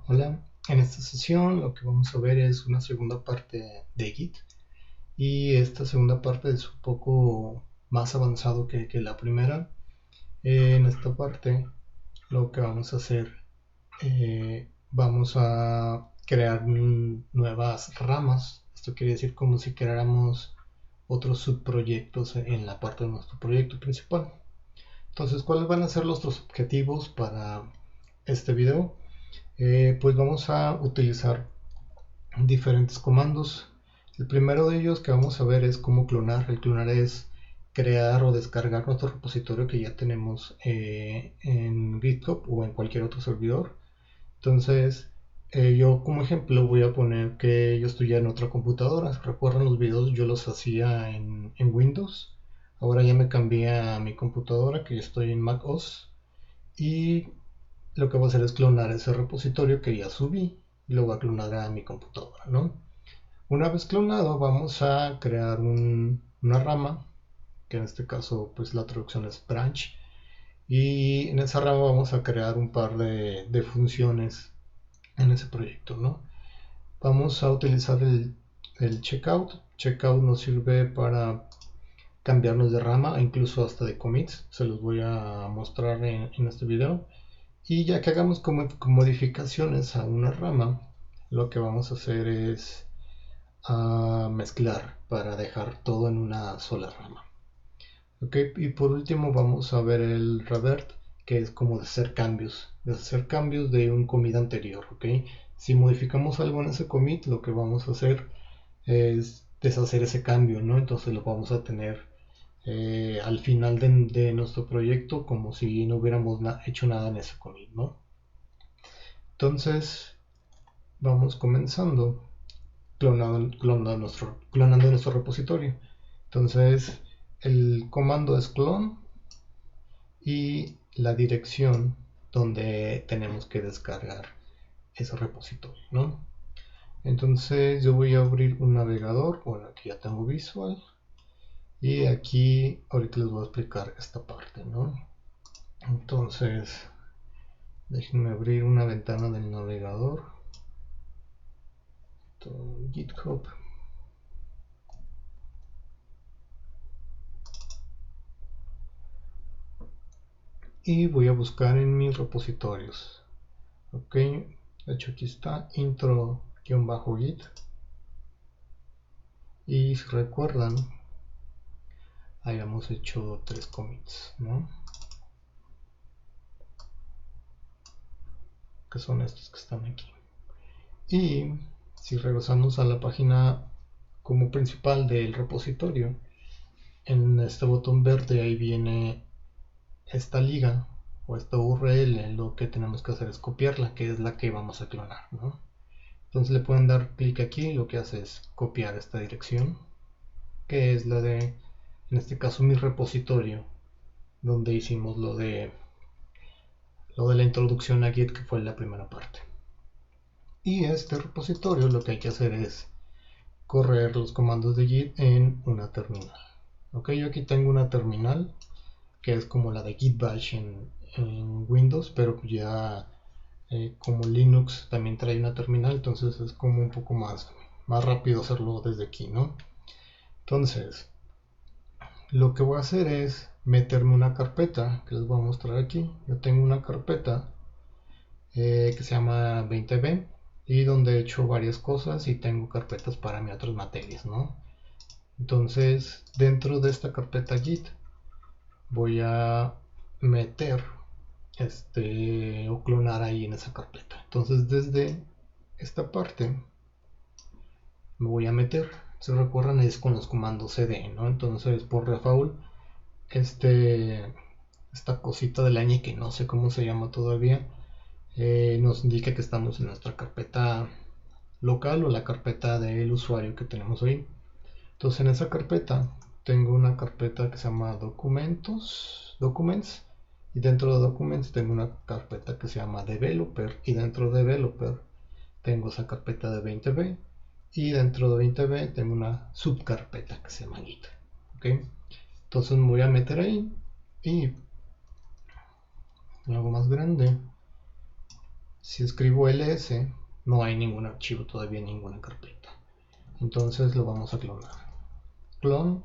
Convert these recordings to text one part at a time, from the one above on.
Hola, en esta sesión lo que vamos a ver es una segunda parte de Git y esta segunda parte es un poco más avanzado que la primera. En esta parte lo que vamos a hacer, vamos a crear nuevas ramas. Esto quiere decir como si creáramos otros subproyectos en la parte de nuestro proyecto principal. Entonces, ¿cuáles van a ser nuestros objetivos para este video? Pues vamos a utilizar diferentes comandos. El primero de ellos que vamos a ver es cómo clonar. El clonar es crear o descargar nuestro repositorio que ya tenemos en GitHub o en cualquier otro servidor. Entonces, yo como ejemplo voy a poner que yo estoy ya en otra computadora. Recuerdan los videos, yo los hacía en Windows. Ahora ya me cambié a mi computadora que ya estoy en Mac OS. Y lo que voy a hacer es clonar ese repositorio que ya subí y lo voy a clonar a mi computadora, ¿no? Una vez clonado, vamos a crear una rama, que en este caso, pues la traducción es branch, y en esa rama vamos a crear un par de funciones en ese proyecto, ¿no? Vamos a utilizar el checkout. Checkout nos sirve para cambiarnos de rama, incluso hasta de commits. Se los voy a mostrar en este video. Y ya que hagamos como modificaciones a una rama, lo que vamos a hacer es mezclar para dejar todo en una sola rama. Ok, y por último vamos a ver el revert, que es como de hacer cambios de un commit anterior. Ok, si modificamos algo en ese commit, lo que vamos a hacer es deshacer ese cambio, ¿no? Entonces lo vamos a tener al final de nuestro proyecto como si no hubiéramos hecho nada en ese commit, ¿no? Entonces vamos comenzando clonando nuestro repositorio. Entonces el comando es clone y la dirección donde tenemos que descargar ese repositorio, ¿no? Entonces yo voy a abrir un navegador. Bueno, aquí ya tengo Visual y aquí ahorita les voy a explicar esta parte, ¿no? Entonces déjenme abrir una ventana del navegador, GitHub. Y voy a buscar en mis repositorios. Ok, de hecho aquí está intro-git. Y si recuerdan, habíamos hecho 3 commits, ¿no? Que son estos que están aquí. Y si regresamos a la página como principal del repositorio, en este botón verde ahí viene esta liga o esta URL. Lo que tenemos que hacer es copiarla, que es la que vamos a clonar, ¿no? Entonces le pueden dar clic aquí, lo que hace es copiar esta dirección, que es la de, en este caso, mi repositorio, donde hicimos lo de la introducción a Git, que fue la primera parte. Y este repositorio lo que hay que hacer es correr los comandos de Git en una terminal. Ok, yo aquí tengo una terminal que es como la de Git Bash en Windows, pero ya como Linux también trae una terminal, entonces es como un poco más rápido hacerlo desde aquí, ¿no? Entonces, lo que voy a hacer es meterme una carpeta que les voy a mostrar aquí. Yo tengo una carpeta que se llama 20B y donde he hecho varias cosas y tengo carpetas para mis otras materias, ¿no? Entonces, dentro de esta carpeta Git voy a meter o clonar ahí en esa carpeta. Entonces, desde esta parte me voy a meter. Si recuerdan, es con los comandos cd, ¿no? Entonces, por default, esta cosita del año que no sé cómo se llama todavía, nos indica que estamos en nuestra carpeta local o la carpeta del usuario que tenemos ahí. Entonces en esa carpeta tengo una carpeta que se llama documents, y dentro de documents tengo una carpeta que se llama developer, y dentro de developer tengo esa carpeta de 20b, y dentro de 20b tengo una subcarpeta que se llama git. ¿Okay? Entonces me voy a meter ahí y lo hago más grande Si escribo ls, no hay ningún archivo todavía, ninguna carpeta. Entonces lo vamos a clonar. Clon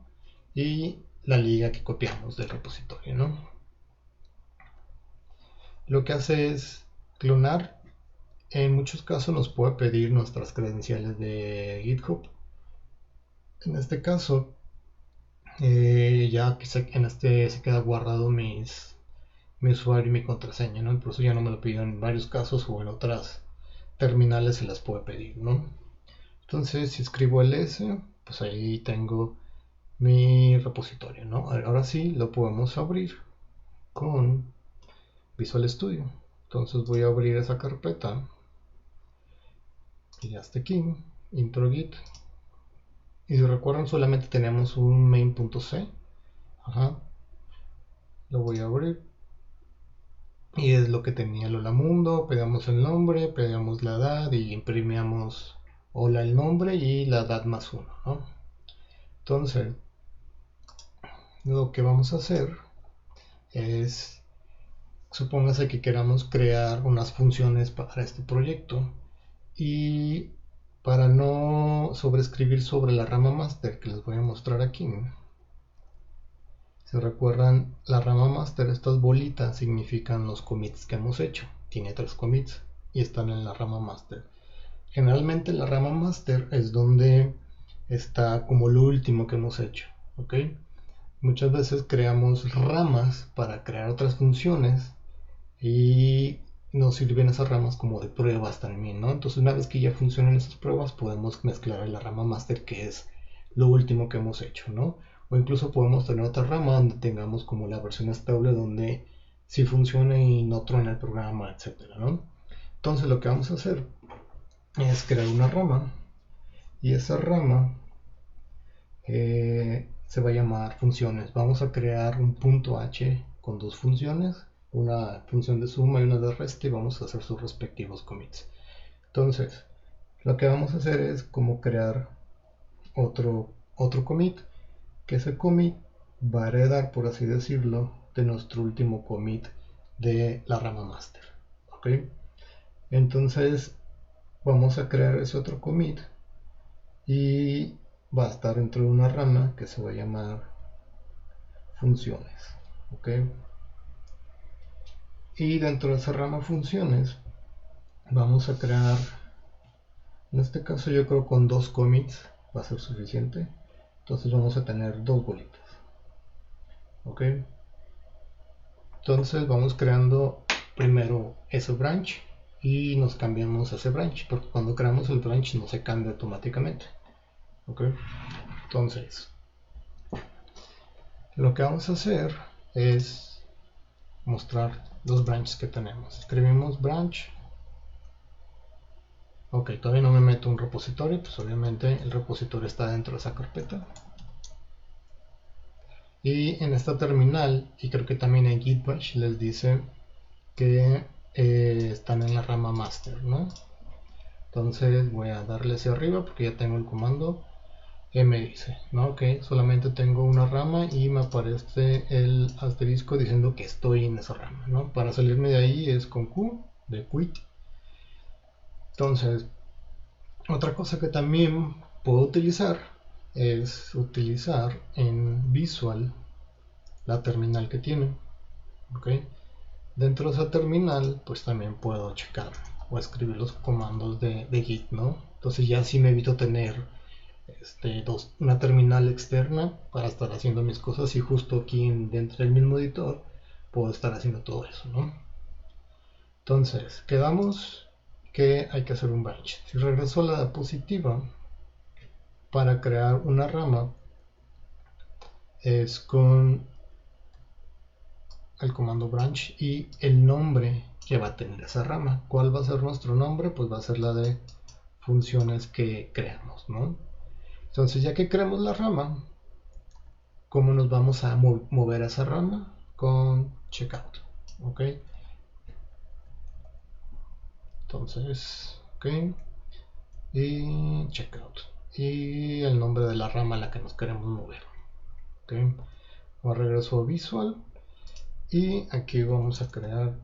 y la liga que copiamos del repositorio, ¿no? Lo que hace es clonar. En muchos casos nos puede pedir nuestras credenciales de GitHub. En este caso, ya que en este se queda guardado mi usuario y mi contraseña, ¿no? Por eso ya no me lo pidió en varios casos, o en otras terminales se las puede pedir, ¿no? Entonces, si escribo ls, pues ahí tengo mi repositorio, ¿no? Ahora sí lo podemos abrir con Visual Studio. Entonces voy a abrir esa carpeta y hasta aquí, intro git. Y si recuerdan, solamente tenemos un main.c. Lo voy a abrir. Y es lo que tenía Lola Mundo. Pegamos el nombre, pegamos la edad y imprimíamos hola el nombre y la edad más uno, ¿no? Entonces, lo que vamos a hacer es, supóngase que queramos crear unas funciones para este proyecto, y para no sobreescribir sobre la rama master que les voy a mostrar aquí, si recuerdan, la rama master, estas bolitas significan los commits que hemos hecho. Tiene 3 commits y están en la rama master. Generalmente la rama master es donde está como lo último que hemos hecho, ¿ok? Muchas veces creamos ramas para crear otras funciones y nos sirven esas ramas como de pruebas también, ¿no? Entonces, una vez que ya funcionan esas pruebas, podemos mezclar en la rama master, que es lo último que hemos hecho, ¿no? O incluso podemos tener otra rama donde tengamos como la versión estable, donde sí funcione y no truena el programa, etcétera, ¿no? Entonces, lo que vamos a hacer es crear una rama, y esa rama se va a llamar funciones. Vamos a crear un punto h con 2 funciones, una función de suma y una de resta, y vamos a hacer sus respectivos commits. Entonces, lo que vamos a hacer es como crear otro commit, que ese commit va a heredar, por así decirlo, de nuestro último commit de la rama master, ¿ok? Entonces vamos a crear ese otro commit y va a estar dentro de una rama que se va a llamar funciones, ¿ok? Y dentro de esa rama funciones vamos a crear, en este caso yo creo con 2 commits va a ser suficiente. Entonces vamos a tener 2 bolitas, ¿ok? Entonces vamos creando primero ese branch y nos cambiamos a ese branch, porque cuando creamos el branch no se cambia automáticamente, ¿ok? Entonces lo que vamos a hacer es mostrar los branches que tenemos. Escribimos branch. Ok, todavía no me meto un repositorio, pues obviamente el repositorio está dentro de esa carpeta. Y en esta terminal, y creo que también en Git Bash, les dice que están en la rama master, ¿no? Entonces voy a darle hacia arriba porque ya tengo el comando. Me dice, ¿no? Que solamente tengo una rama y me aparece el asterisco diciendo que estoy en esa rama, ¿no? Para salirme de ahí es con Q, de quit. Entonces, otra cosa que también puedo utilizar es utilizar en Visual la terminal que tiene, ¿ok? Dentro de esa terminal pues también puedo checar o escribir los comandos de Git, ¿no? Entonces ya sí me evito tener una terminal externa para estar haciendo mis cosas, y justo aquí dentro del mismo editor puedo estar haciendo todo eso, ¿no? Entonces quedamos que hay que hacer un branch. Si regreso a la diapositiva, para crear una rama es con el comando branch y el nombre que va a tener esa rama. ¿Cuál va a ser nuestro nombre? Pues va a ser la de funciones que creamos, ¿no? Entonces, ya que creamos la rama, ¿cómo nos vamos a mover a esa rama? Con checkout, ¿ok? Entonces, ok, y checkout, y el nombre de la rama a la que nos queremos mover, ok. Ahora regreso a Visual y aquí vamos a crear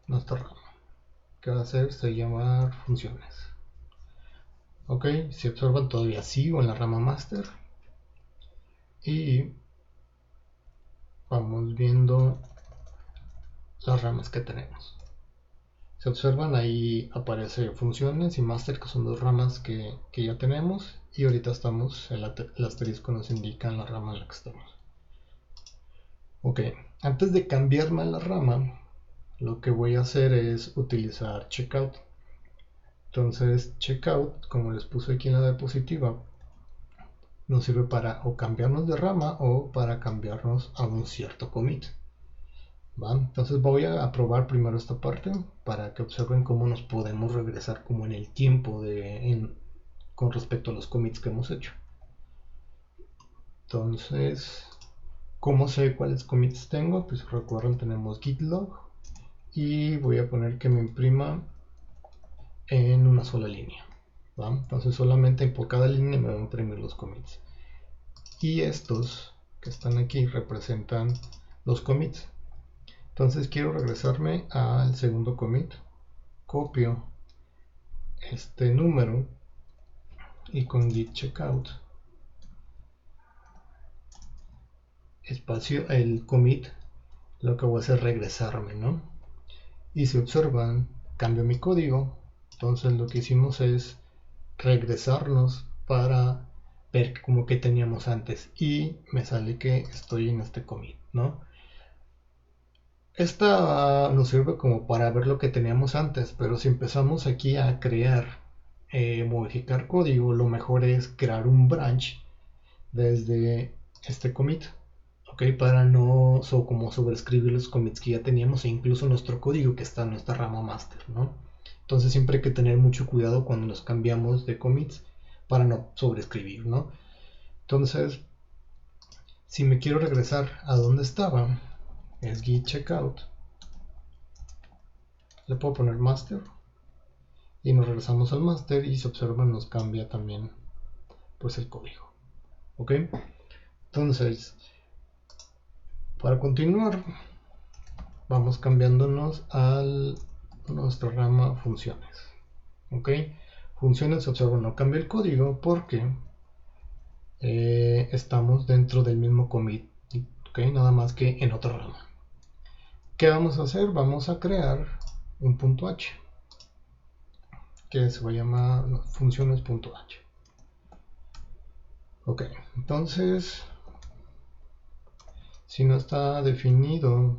nuestra rama. que va a hacer se llama funciones. Ok, si observan todavía sigo en la rama master y vamos viendo las ramas que tenemos. Si observan ahí aparece funciones y master, que son dos ramas que ya tenemos, y ahorita estamos, el asterisco nos indica la rama en la que estamos. Ok, antes de cambiarme a la rama, lo que voy a hacer es utilizar checkout. Entonces checkout, como les puse aquí en la diapositiva, nos sirve para o cambiarnos de rama o para cambiarnos a un cierto commit. ¿Va? Entonces voy a probar primero esta parte para que observen cómo nos podemos regresar como en el tiempo con respecto a los commits que hemos hecho. Entonces, ¿cómo sé cuáles commits tengo? Pues recuerden, tenemos git log y voy a poner que me imprima en una sola línea. ¿Va? Entonces solamente por cada línea me va a imprimir los commits. Y estos que están aquí representan los commits. Entonces quiero regresarme al segundo commit. Copio este número y con git checkout espacio el commit, lo que voy a hacer es regresarme, ¿no? Y si observan, cambio mi código. Entonces lo que hicimos es regresarnos para ver como que teníamos antes y me sale que estoy en este commit, ¿no? Esta nos sirve como para ver lo que teníamos antes, pero si empezamos aquí a crear, modificar código, lo mejor es crear un branch desde este commit, ¿ok? Para no como sobreescribir los commits que ya teníamos e incluso nuestro código que está en nuestra rama master, ¿no? Entonces siempre hay que tener mucho cuidado cuando nos cambiamos de commits para no sobreescribir, ¿no? Entonces, si me quiero regresar a donde estaba, es git checkout, le puedo poner master y nos regresamos al master y si observan nos cambia también pues el código, ¿ok? Entonces, para continuar vamos cambiándonos a nuestra rama funciones, ¿ok? Funciones, observan, no cambia el código porque estamos dentro del mismo commit, ¿ok? Nada más que en otra rama. ¿Qué vamos a hacer? Vamos a crear un punto H que se va a llamar funciones.h. Ok, entonces si no está definido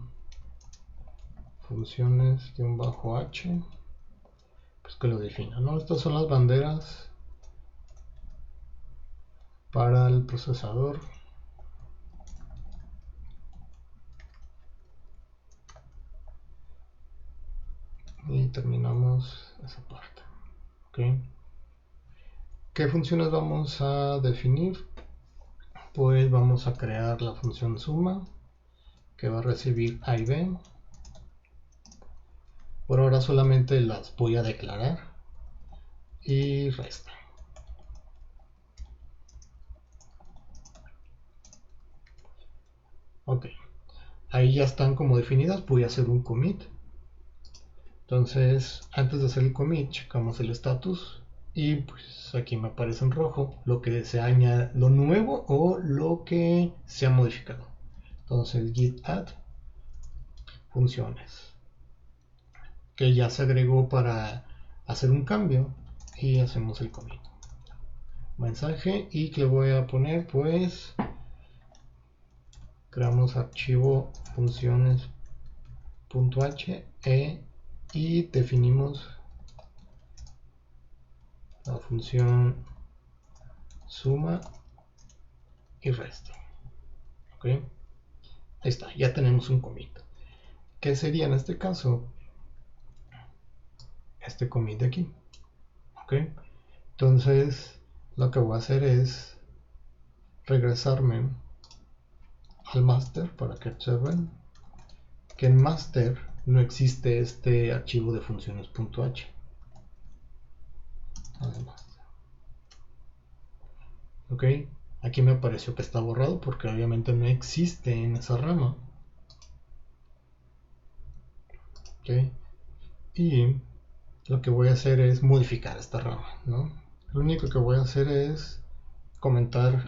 funciones-h, pues que lo defina, ¿no? Estas son las banderas para el procesador. Y terminamos esa parte. ¿Okay? ¿Qué funciones vamos a definir? Pues vamos a crear la función suma que va a recibir a y b. Por ahora solamente las voy a declarar y resta. Ok, ahí ya están como definidas. Voy a hacer un commit. Entonces, antes de hacer el commit, checamos el status y pues aquí me aparece en rojo lo que se añade, lo nuevo o lo que se ha modificado. Entonces, git add funciones, que ya se agregó para hacer un cambio y hacemos el commit. Mensaje y que le voy a poner pues creamos archivo funciones.h y definimos la función suma y resta. ¿Ok? Ahí está, ya tenemos un commit. ¿Qué sería en este caso? Este commit de aquí. ¿Ok? Entonces lo que voy a hacer es regresarme al master para que observen que en master no existe este archivo de funciones.h. Ok, aquí me apareció que está borrado porque obviamente no existe en esa rama. Ok, y lo que voy a hacer es modificar esta rama, ¿no? Lo único que voy a hacer es comentar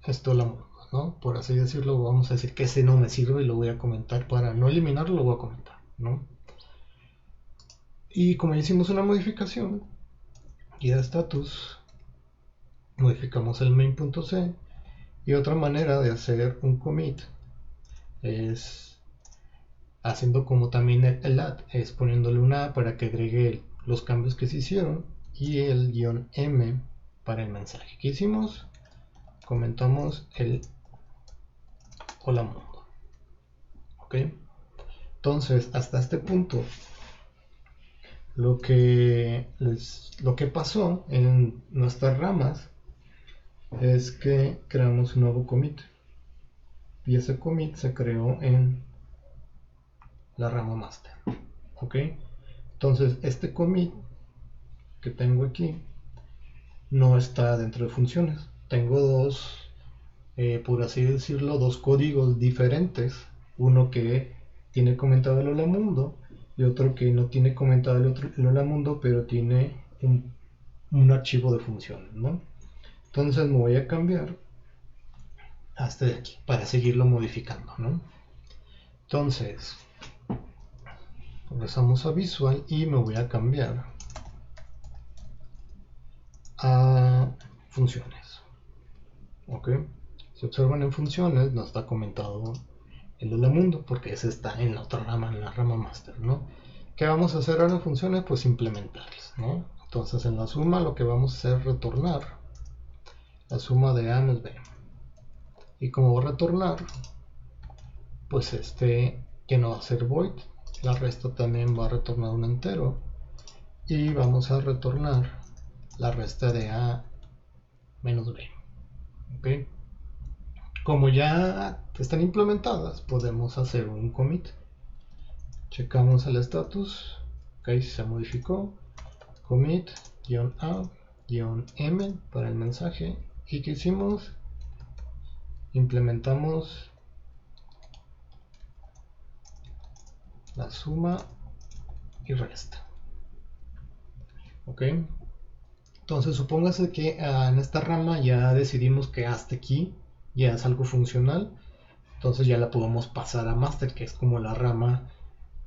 esto la muda, ¿no? Por así decirlo, vamos a decir que ese no me sirve y lo voy a comentar para no eliminarlo, lo voy a comentar, ¿no? Y como hicimos una modificación, guía de status, modificamos el main.c. Y otra manera de hacer un commit es haciendo como también el add, es poniéndole una A para que agregue los cambios que se hicieron y el "-m" para el mensaje que hicimos. Comentamos el hola mundo. ¿Ok? Entonces, hasta este punto, lo que pasó en nuestras ramas es que creamos un nuevo commit. Y ese commit se creó en la rama master. ¿Ok? Entonces, este commit que tengo aquí no está dentro de funciones. Tengo dos, por así decirlo, dos códigos diferentes. Uno que tiene comentado el hola mundo y otro que no tiene comentado el hola mundo, pero tiene un archivo de funciones, ¿no? Entonces me voy a cambiar hasta de aquí para seguirlo modificando, ¿no? Entonces regresamos a Visual y me voy a cambiar a funciones. ¿Ok? Si observan en funciones no está comentado el hola mundo porque ese está en la otra rama, en la rama master, ¿no? ¿Qué vamos a hacer ahora en funciones? Pues implementarlas, ¿no? Entonces en la suma lo que vamos a hacer es retornar la suma de A menos B. Y como va a retornar, pues que no va a ser void, la resta también va a retornar un entero y vamos a retornar la resta de A menos B. ¿Ok? Como ya están implementadas, podemos hacer un commit. Checamos el status, ok, si se modificó, commit-a-m para el mensaje. ¿Y qué hicimos? Implementamos la suma y resta. Ok, entonces supóngase que en esta rama ya decidimos que hasta aquí ya es algo funcional, entonces ya la podemos pasar a master, que es como la rama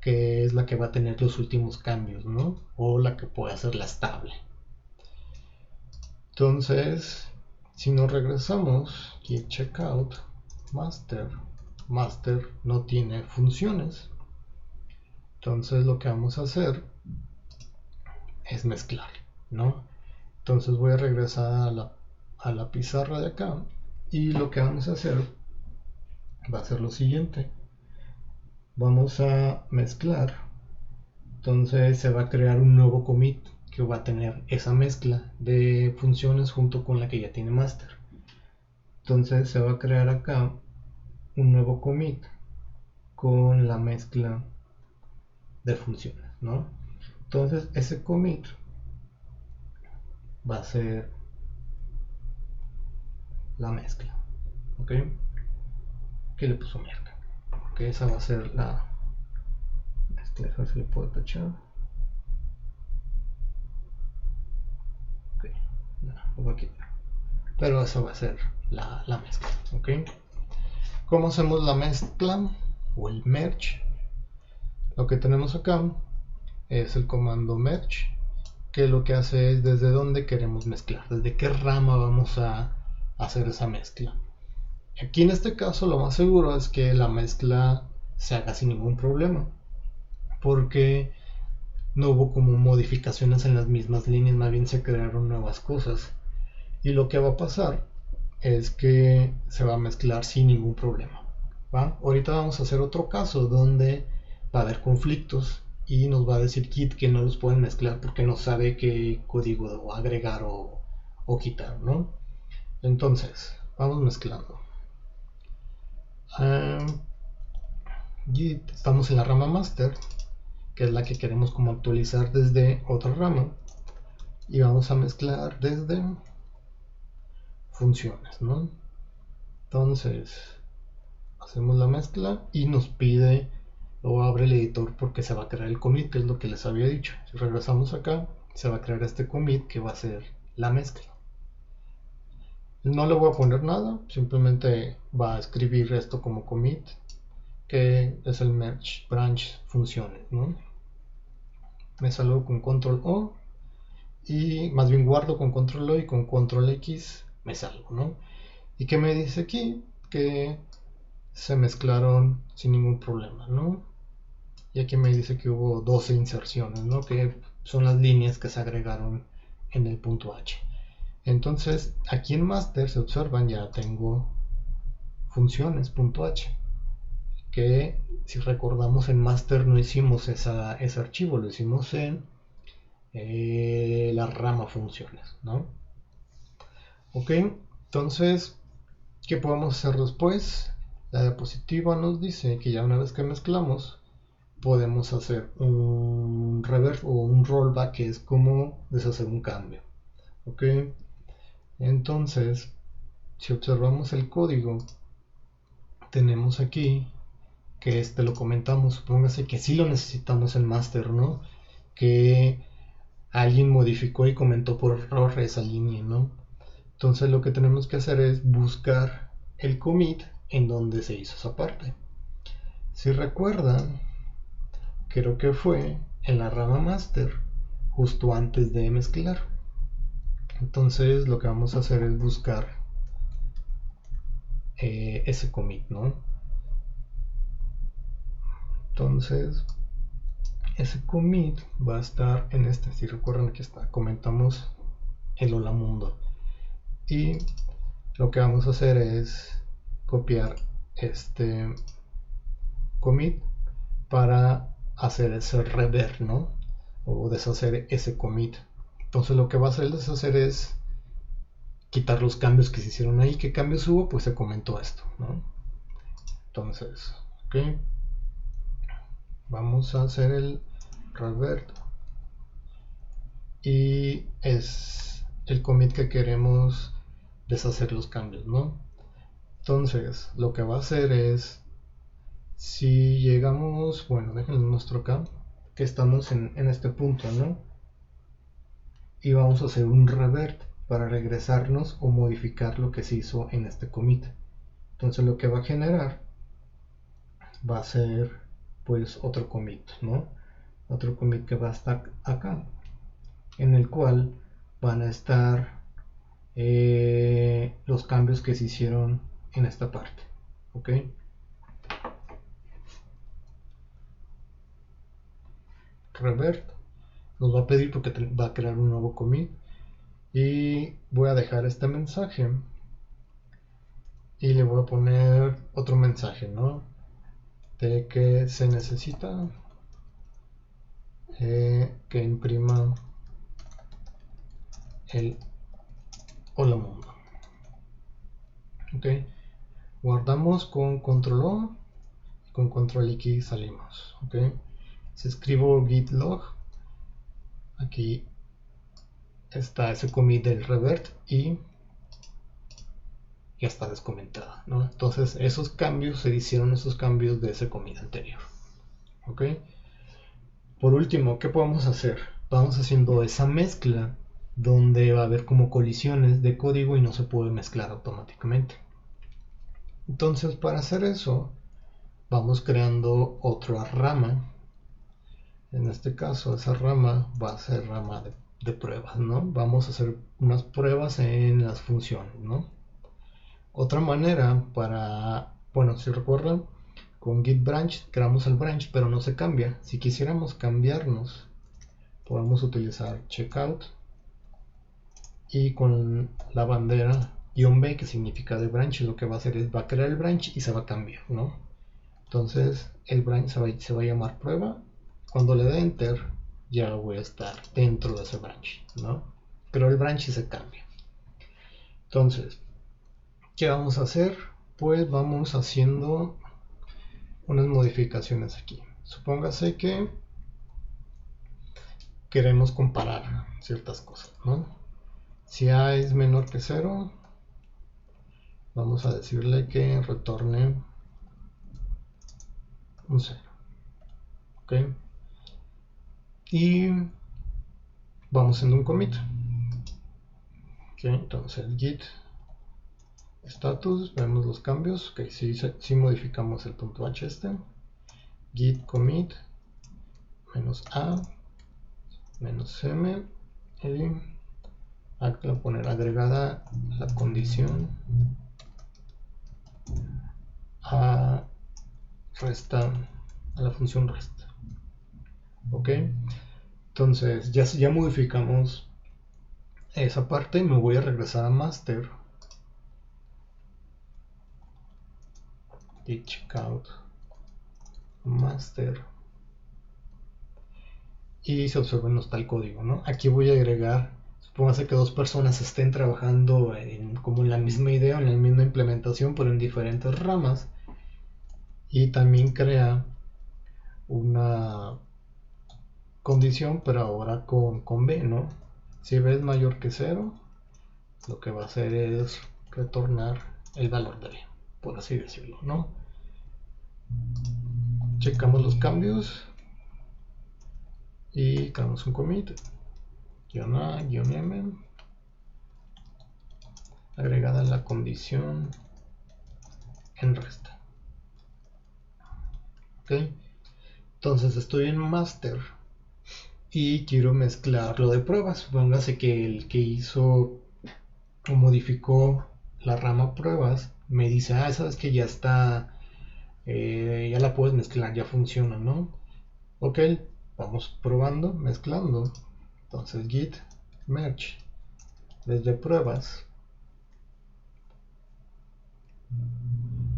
que es la que va a tener los últimos cambios, ¿no? O la que puede hacerla estable. Entonces, si nos regresamos aquí checkout master no tiene funciones. Entonces lo que vamos a hacer es mezclar, ¿no? Entonces voy a regresar a la pizarra de acá y lo que vamos a hacer va a ser lo siguiente. Vamos a mezclar. Entonces se va a crear un nuevo commit que va a tener esa mezcla de funciones junto con la que ya tiene master. Entonces se va a crear acá un nuevo commit con la mezcla de funciones, ¿no? Entonces ese commit va a ser la mezcla, ¿ok? Que le puso mierda, ok, esa va a ser la mezcla, a ver si le puedo tachar, ok, no, lo voy a quitar, pero esa va a ser la mezcla, ok. ¿Cómo hacemos la mezcla o el merge? Lo que tenemos acá es el comando merge, que lo que hace es desde dónde queremos mezclar, desde qué rama vamos a hacer esa mezcla. Aquí en este caso lo más seguro es que la mezcla se haga sin ningún problema, porque no hubo como modificaciones en las mismas líneas, más bien se crearon nuevas cosas. Y lo que va a pasar es que se va a mezclar sin ningún problema, ¿va? Ahorita vamos a hacer otro caso donde va a haber conflictos y nos va a decir Git que no los pueden mezclar porque no sabe qué código agregar o quitar, ¿no? Entonces, vamos mezclando. Git, estamos en la rama master, que es la que queremos como actualizar desde otra rama, y vamos a mezclar desde funciones, ¿no? Entonces hacemos la mezcla y nos pide o abre el editor porque se va a crear el commit, que es lo que les había dicho. Si regresamos acá, se va a crear este commit que va a ser la mezcla. No le voy a poner nada, simplemente va a escribir esto como commit, que es el merge branch funciones, ¿no? Me salgo con control O y más bien guardo con control O y con control X me salgo, ¿no? ¿Y qué me dice aquí? Que se mezclaron sin ningún problema, ¿no? Y aquí me dice que hubo 12 inserciones, ¿no? Que son las líneas que se agregaron en el punto H. Entonces, aquí en master se observan, ya tengo funciones punto H, que si recordamos en master no hicimos ese archivo, lo hicimos en la rama funciones, ¿no? Ok, entonces, ¿qué podemos hacer después? La diapositiva nos dice que ya una vez que mezclamos, podemos hacer un reverse o un rollback, que es como deshacer un cambio. Ok, entonces, si observamos el código, tenemos aquí que lo comentamos, supóngase que sí lo necesitamos en master, ¿no? Que alguien modificó y comentó por error esa línea, ¿no? Entonces lo que tenemos que hacer es buscar el commit en donde se hizo esa parte. Si recuerdan, creo que fue en la rama master, justo antes de mezclar. Entonces lo que vamos a hacer es buscar ese commit, ¿no? Entonces ese commit va a estar en este. Si recuerdan, aquí está, comentamos el hola mundo, y lo que vamos a hacer es copiar este commit para hacer ese rever, ¿no? O deshacer ese commit. Entonces lo que va a hacer el deshacer es quitar los cambios que se hicieron ahí. ¿Qué cambios hubo? Pues se comentó esto, ¿no? Entonces, ok, vamos a hacer el revert y es el commit que queremos deshacer los cambios, ¿no? Entonces lo que va a hacer es, si llegamos, bueno, déjenme muestro acá que estamos en este punto, ¿no? Y vamos a hacer un revert para regresarnos o modificar lo que se hizo en este commit. Entonces lo que va a generar va a ser pues otro commit, ¿no? Otro commit que va a estar acá, en el cual van a estar los cambios que se hicieron en esta parte, ¿ok? Revert nos va a pedir porque va a crear un nuevo commit, y voy a dejar este mensaje y le voy a poner otro mensaje, ¿no? De que se necesita que imprima el hola mundo. Ok, guardamos con control O y con control X salimos. Ok, si escribo git log, aquí está ese commit del revert y ya está descomentada, ¿no? Entonces esos cambios se hicieron, esos cambios de ese commit anterior. Ok, por último, ¿qué podemos hacer? Vamos haciendo esa mezcla donde va a haber como colisiones de código y no se puede mezclar automáticamente. Entonces, para hacer eso, vamos creando otra rama. En este caso, esa rama va a ser rama de pruebas, ¿no? Vamos a hacer unas pruebas en las funciones, ¿no? Otra manera para, bueno, si recuerdan, con git branch creamos el branch, pero no se cambia. Si quisiéramos cambiarnos, podemos utilizar checkout y con la bandera "-b", que significa de branch, lo que va a hacer es va a crear el branch y se va a cambiar, ¿no? Entonces el branch se va a llamar prueba. Cuando le dé enter ya voy a estar dentro de ese branch, ¿no? Creo el branch y se cambia. Entonces, ¿qué vamos a hacer? Pues vamos haciendo unas modificaciones aquí. Supóngase que queremos comparar ciertas cosas, ¿no? Si A es menor que 0, vamos a decirle que retorne un 0. ok, y vamos haciendo un commit. Ok, entonces git status, vemos los cambios. Ok, si modificamos el punto h git commit -a -m y aquí voy a poner agregada la condición a resta, a la función rest. Ok, entonces ya modificamos esa parte. Me voy a regresar a master y checkout master y se observa no está el código, ¿no? Aquí voy a agregar, supóngase que dos personas estén trabajando como en la misma idea, en la misma implementación, pero en diferentes ramas, y también crea una condición, pero ahora con b, ¿no? Si b es mayor que 0, lo que va a hacer es retornar el valor de b, por así decirlo, ¿no? Checamos los cambios y creamos un commit -a -m agregada la condición en resta. Ok, entonces estoy en master y quiero mezclar lo de pruebas. Supóngase que el que hizo o modificó la rama pruebas me dice, sabes que ya está, ya la puedes mezclar, ya funciona, ¿no? Ok, vamos probando, mezclando. Entonces git merge desde pruebas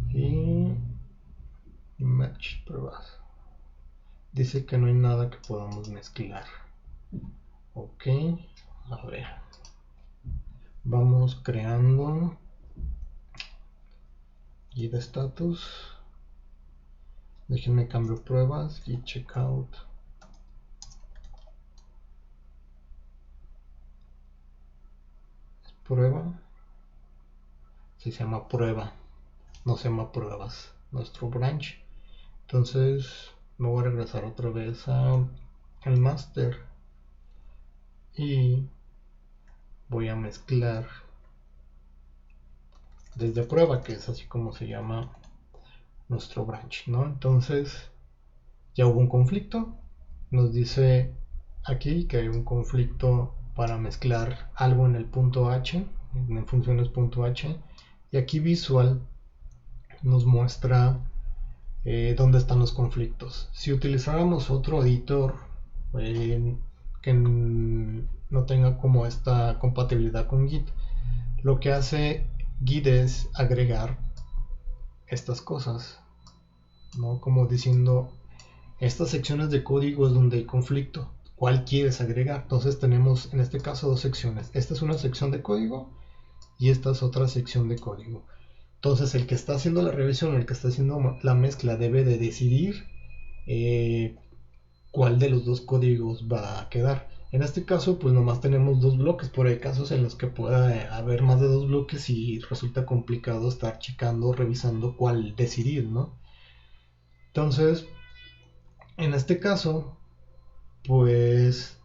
y merge pruebas. Dice que no hay nada que podamos mezclar. Ok, a ver, vamos creando git status, déjenme cambio pruebas y checkout prueba, si se llama prueba, no se llama pruebas nuestro branch. Entonces me voy a regresar otra vez al master y voy a mezclar desde prueba, que es así como se llama nuestro branch, ¿no? Entonces ya hubo un conflicto, nos dice aquí que hay un conflicto para mezclar algo en el punto h, en funciones.h, y aquí visual nos muestra dónde están los conflictos. Si utilizáramos otro editor que no tenga como esta compatibilidad con Git, lo que hace Git es agregar estas cosas, ¿no? Como diciendo, estas secciones de código es donde hay conflicto, ¿cuál quieres agregar? Entonces tenemos en este caso dos secciones. Esta es una sección de código y esta es otra sección de código. Entonces el que está haciendo la revisión, el que está haciendo la mezcla, debe de decidir cuál de los dos códigos va a quedar. En este caso pues nomás tenemos dos bloques, pero hay casos en los que pueda haber más de dos bloques y resulta complicado estar checando, revisando cuál decidir, ¿no? Entonces en este caso pues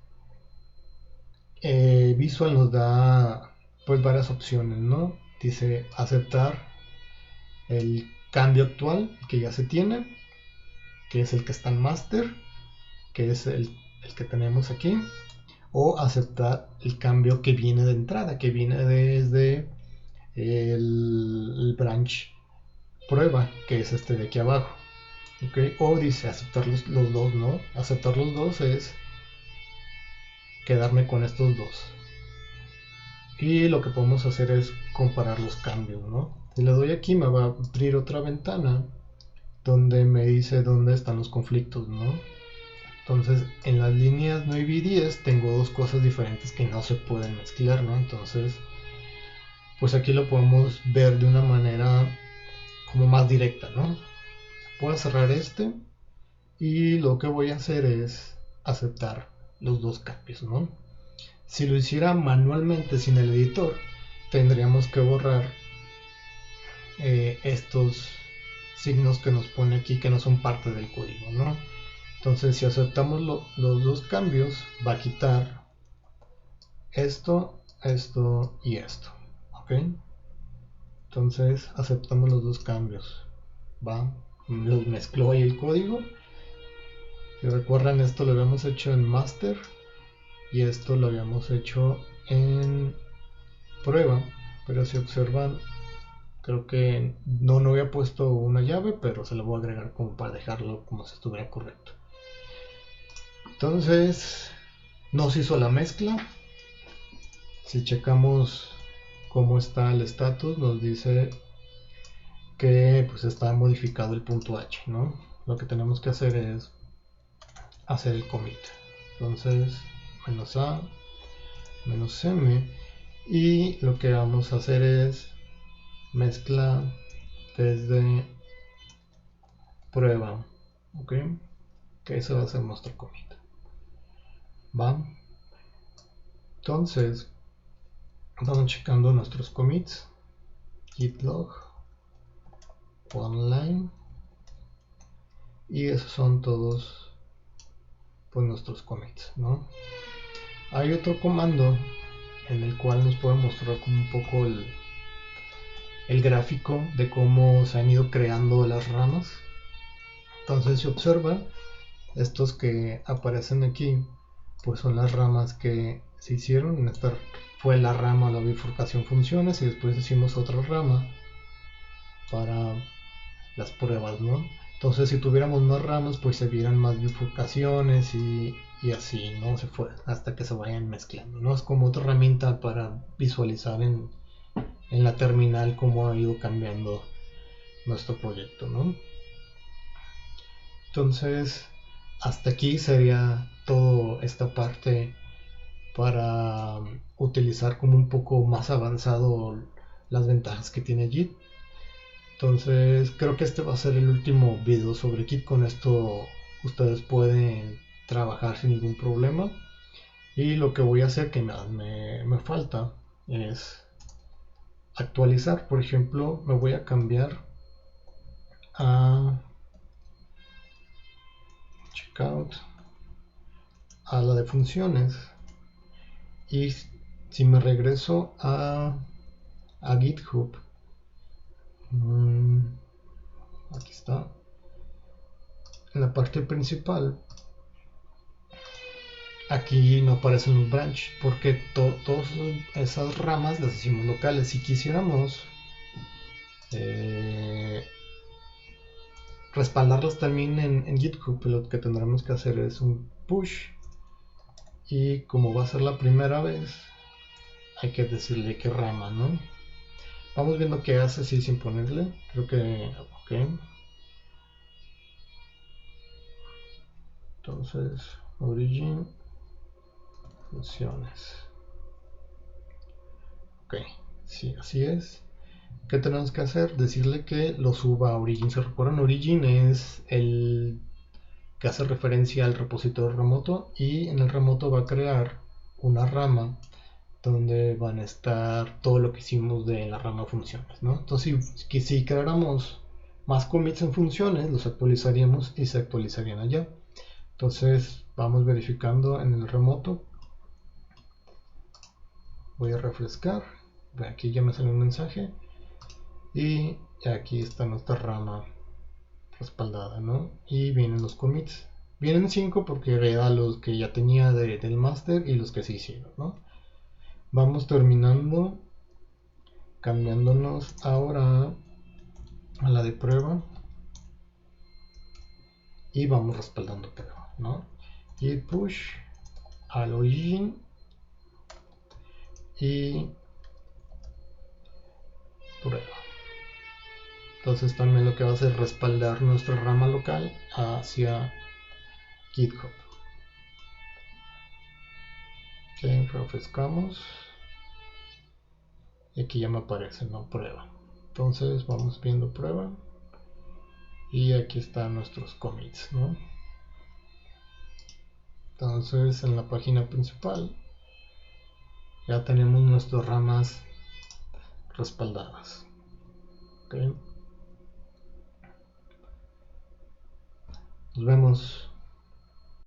Visual nos da pues varias opciones, ¿no? Dice aceptar el cambio actual que ya se tiene, que es el que está en master, que es el que tenemos aquí, o aceptar el cambio que viene de entrada, que viene desde el branch prueba, que es este de aquí abajo. ¿Okay? O dice aceptar los dos, ¿no? Aceptar los dos es quedarme con estos dos. Y lo que podemos hacer es comparar los cambios, ¿no? Si le doy aquí me va a abrir otra ventana donde me dice dónde están los conflictos, ¿no? Entonces en las líneas 9 y 10 tengo dos cosas diferentes que no se pueden mezclar, ¿no? Entonces pues aquí lo podemos ver de una manera como más directa, ¿no? Voy a cerrar este y lo que voy a hacer es aceptar los dos cambios, ¿no? Si lo hiciera manualmente sin el editor, tendríamos que borrar estos signos que nos pone aquí que no son parte del código, ¿no? Entonces si aceptamos los dos cambios, va a quitar esto, esto y esto. ¿Ok? Entonces aceptamos los dos cambios. Va, los mezcló ahí el código. Si recuerdan, esto lo habíamos hecho en master y esto lo habíamos hecho en prueba, pero si observan, creo que no había puesto una llave, pero se lo voy a agregar como para dejarlo como si estuviera correcto. Entonces nos hizo la mezcla. Si checamos cómo está el status, nos dice que pues está modificado el punto H, ¿no? Lo que tenemos que hacer es hacer el commit. Entonces menos A, menos M, y lo que vamos a hacer es mezcla desde prueba. Ok, que eso va a ser nuestro commit. Va, entonces vamos checando nuestros commits, git log online, y esos son todos pues nuestros commits, ¿no? Hay otro comando en el cual nos puede mostrar como un poco el gráfico de cómo se han ido creando las ramas. Entonces si observa, estos que aparecen aquí pues son las ramas que se hicieron. Esta fue la rama, la bifurcación funciones, y después hicimos otra rama para las pruebas, ¿no? Entonces si tuviéramos más ramas pues se vieran más bifurcaciones y así, ¿no? Se fue hasta que se vayan mezclando, ¿no? Es como otra herramienta para visualizar en la terminal cómo ha ido cambiando nuestro proyecto, ¿no? Entonces hasta aquí sería toda esta parte para utilizar como un poco más avanzado las ventajas que tiene Git. Entonces creo que este va a ser el último video sobre Git. Con esto ustedes pueden trabajar sin ningún problema, y lo que voy a hacer que me falta es actualizar. Por ejemplo, me voy a cambiar a checkout, a la de funciones, y si me regreso a GitHub, aquí está, en la parte principal, aquí no aparecen los branch porque todas esas ramas las hicimos locales. Si quisiéramos respaldarlas también en GitHub, lo que tendremos que hacer es un push, y como va a ser la primera vez hay que decirle qué rama, ¿no? Vamos viendo qué hace así sin ponerle. Creo que ok. Entonces origin funciones. Ok, sí, así es. ¿Qué tenemos que hacer? Decirle que lo suba a origin. ¿Se recuerdan? Origin es el que hace referencia al repositorio remoto, y en el remoto va a crear una rama donde van a estar todo lo que hicimos de la rama funciones, ¿no? Entonces si creáramos más commits en funciones, los actualizaríamos y se actualizarían allá. Entonces vamos verificando en el remoto. Voy a refrescar. Aquí ya me sale un mensaje y aquí está nuestra rama respaldada, ¿no? Y vienen los commits. Vienen 5 porque hereda los que ya tenía del master y los que se hicieron, ¿no? Vamos terminando, cambiándonos ahora a la de prueba, y vamos respaldando prueba, ¿no? Y push al origin y prueba. Entonces también lo que va a hacer es respaldar nuestra rama local hacia GitHub. Ok, refrescamos y aquí ya me aparece, ¿no? Prueba. Entonces vamos viendo prueba y aquí están nuestros commits, ¿no? Entonces en la página principal ya tenemos nuestras ramas respaldadas. Okay. Nos vemos.